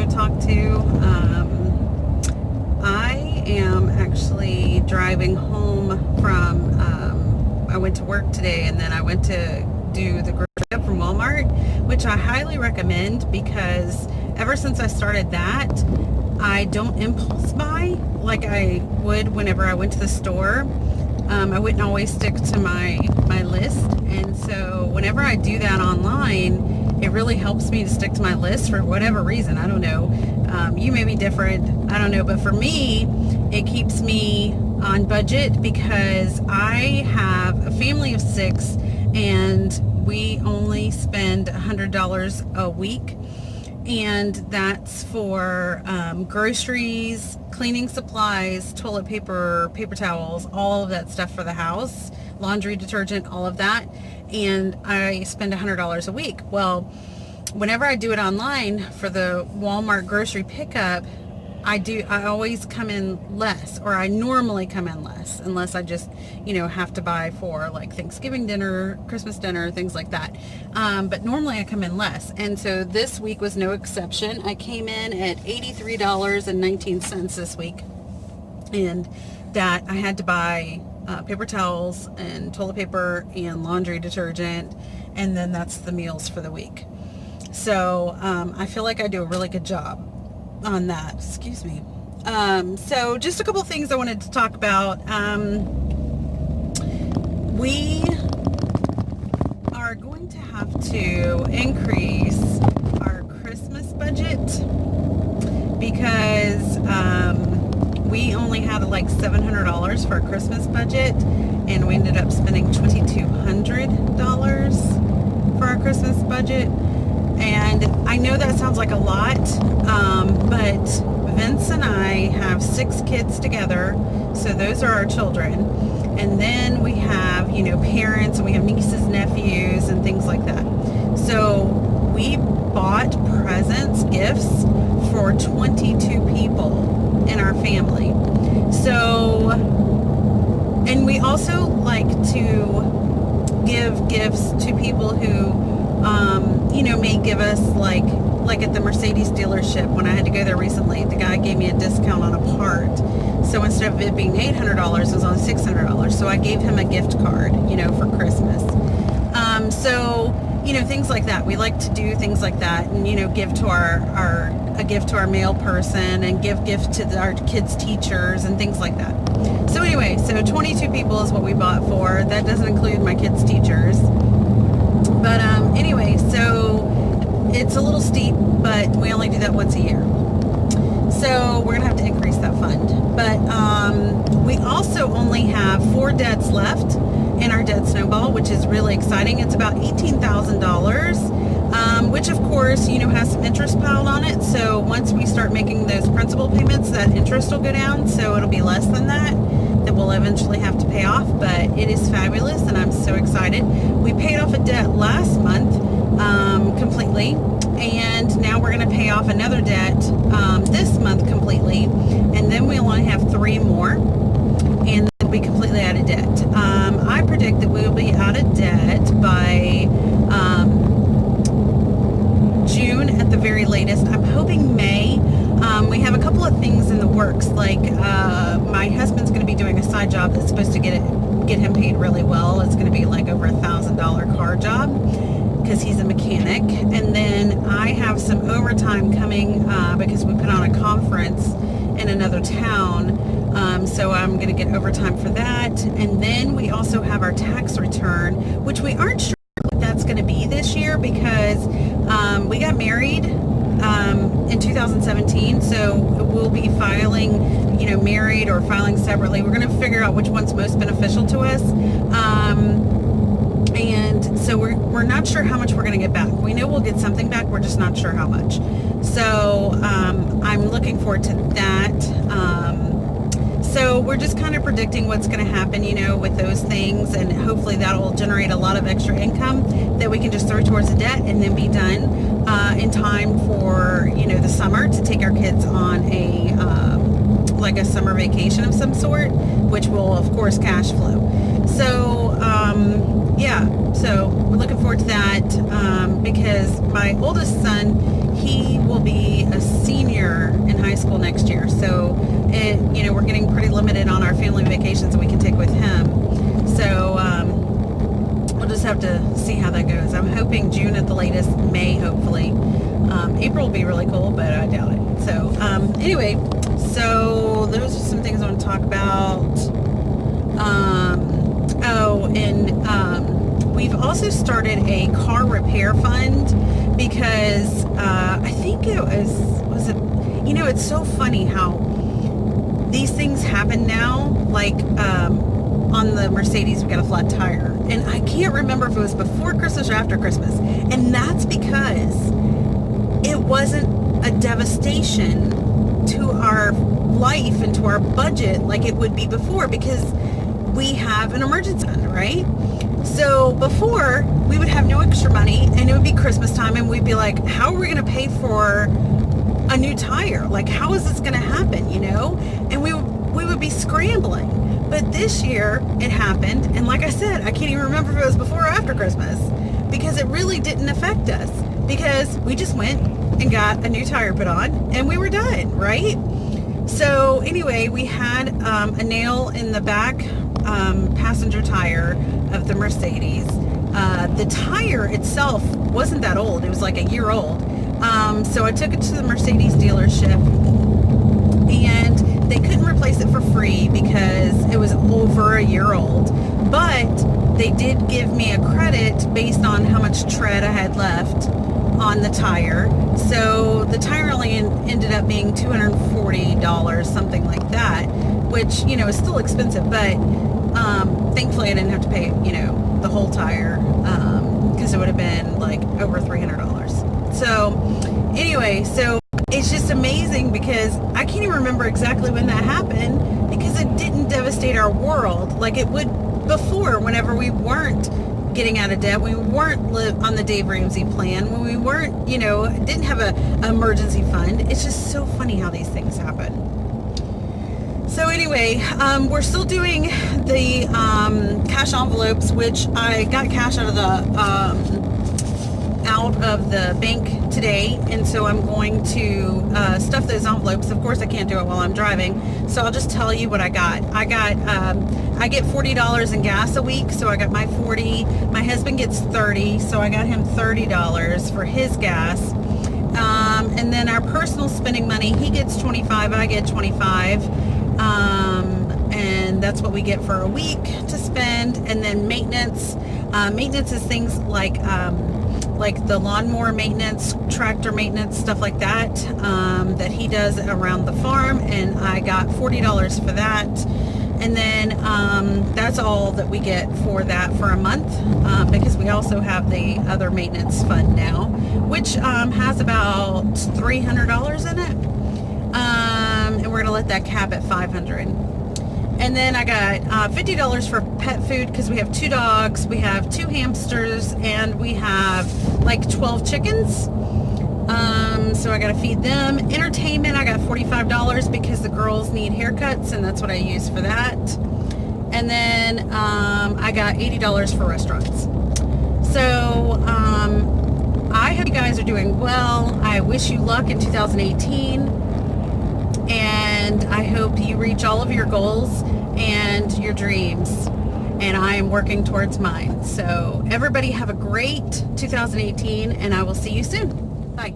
to talk to. I am actually driving home from, I went to work today, and then I went to do the grocery up from Walmart, which I highly recommend because ever since I started that, I don't impulse buy like I would whenever I went to the store. I wouldn't always stick to my list, and so whenever I do that online, it really helps me to stick to my list for whatever reason. I don't know. You may be different. I don't know, but for me, it keeps me on budget because I have a family of 6, and we only spend $100 a week, and that's for groceries, cleaning supplies, toilet paper, paper towels, all of that stuff for the house, laundry detergent, all of that, and I spend $100 a week. Well, whenever I do it online for the Walmart grocery pickup, I always come in less, or I normally come in less, unless I just, have to buy for like Thanksgiving dinner, Christmas dinner, things like that. But normally I come in less. And so this week was no exception. I came in at $83.19 this week. And that I had to buy paper towels and toilet paper and laundry detergent. And then that's the meals for the week. So I feel like I do a really good job on that. Excuse me. So just a couple things I wanted to talk about. We are going to have to increase our Christmas budget because we only had like $700 for our Christmas budget, and we ended up spending $2,200 for our Christmas budget. And I know that sounds like a lot, but Vince and I have 6 kids together, so those are our children. And then we have, parents, and we have nieces, nephews, and things like that. So we bought presents, gifts for 22 people in our family. So, and we also like to give gifts to people who may give us like at the Mercedes dealership when I had to go there recently, the guy gave me a discount on a part. So instead of it being $800, it was only $600. So I gave him a gift card, for Christmas. So, things like that. We like to do things like that and, give to a gift to our mail person and give gifts to our kids' teachers and things like that. So anyway, so 22 people is what we bought for. That doesn't include my kids' teachers. But anyway, so it's a little steep, but we only do that once a year. So we're going to have to increase that fund. But we also only have 4 debts left in our debt snowball, which is really exciting. It's about $18,000, which of course, has some interest piled on it. So once we start making those principal payments, that interest will go down. So it'll be less than that we'll eventually have to pay off, but it is fabulous and I'm so excited. We paid off a debt last month completely, and now we're going to pay off another debt this month completely, and then we only have 3 more and we'll be completely out of debt. I predict that we will be out of debt by June at the very latest. I'm hoping May. We have a couple of things in the works, like my husband's going to be doing a side job that's supposed to get him paid really well. It's going to be like over $1,000 car job because he's a mechanic. And then I have some overtime coming because we put on a conference in another town. So I'm going to get overtime for that. And then we also have our tax return, which we aren't sure what that's going to be this year because we got married in 2017, so we'll be filing, married or filing separately. We're going to figure out which one's most beneficial to us. And so we're not sure how much we're going to get back. We know we'll get something back, we're just not sure how much. So I'm looking forward to that. So we're just kind of predicting what's going to happen, with those things, and hopefully that will generate a lot of extra income that we can just throw towards the debt and then be done in time for, the summer to take our kids on a summer vacation of some sort, which will of course cash flow. So so we're looking forward to that because my oldest son, he he will be a senior in high school next year. So, we're getting pretty limited on our family vacations that we can take with him. So, we'll just have to see how that goes. I'm hoping June at the latest, May hopefully. April will be really cool, but I doubt it. So, anyway, so those are some things I want to talk about. We've also started a car repair fund because I think it's so funny how these things happen now. Like on the Mercedes, we got a flat tire, and I can't remember if it was before Christmas or after Christmas, and that's because it wasn't a devastation to our life and to our budget like it would be before, because we have an emergency fund, right? So before, we would have no extra money, and it would be Christmas time, and we'd be like, how are we going to pay for a new tire? Like, how is this going to happen, And we would be scrambling. But this year, it happened, and like I said, I can't even remember if it was before or after Christmas, because it really didn't affect us, because we just went and got a new tire put on, and we were done, right? So anyway, we had a nail in the back passenger tire of the Mercedes. The tire itself wasn't that old. It was like a year old. So I took it to the Mercedes dealership, and they couldn't replace it for free because it was over a year old. But they did give me a credit based on how much tread I had left on the tire. So the tire only ended up being $240, something like that, which, is still expensive, but thankfully I didn't have to pay, the whole tire, because it would have been like over $300. So anyway, so it's just amazing because I can't even remember exactly when that happened, because it didn't devastate our world like it would before, whenever we weren't getting out of debt, when we weren't on the Dave Ramsey plan, when we weren't, didn't have an emergency fund. It's just so funny how these things happen. So anyway, we're still doing the cash envelopes, which I got cash out of the bank today, and so I'm going to stuff those envelopes. Of course, I can't do it while I'm driving, so I'll just tell you what I got. I get $40 in gas a week, so I got my 40. My husband gets 30, so I got him $30 for his gas. And then our personal spending money, he gets 25, I get 25. And that's what we get for a week to spend. And then maintenance is things like the lawnmower maintenance, tractor maintenance, stuff like that, that he does around the farm, and I got $40 for that. And then that's all that we get for that for a month, because we also have the other maintenance fund now, which has about $300 in it. And we're going to let that cap at $500. And then I got $50 for pet food, because we have 2 dogs, we have 2 hamsters, and we have like 12 chickens. So I got to feed them. Entertainment, I got $45 because the girls need haircuts, and that's what I use for that. And then I got $80 for restaurants. So I hope you guys are doing well. I wish you luck in 2018. And I hope you reach all of your goals and your dreams. And I am working towards mine. So everybody have a great 2018, and I will see you soon. Bye.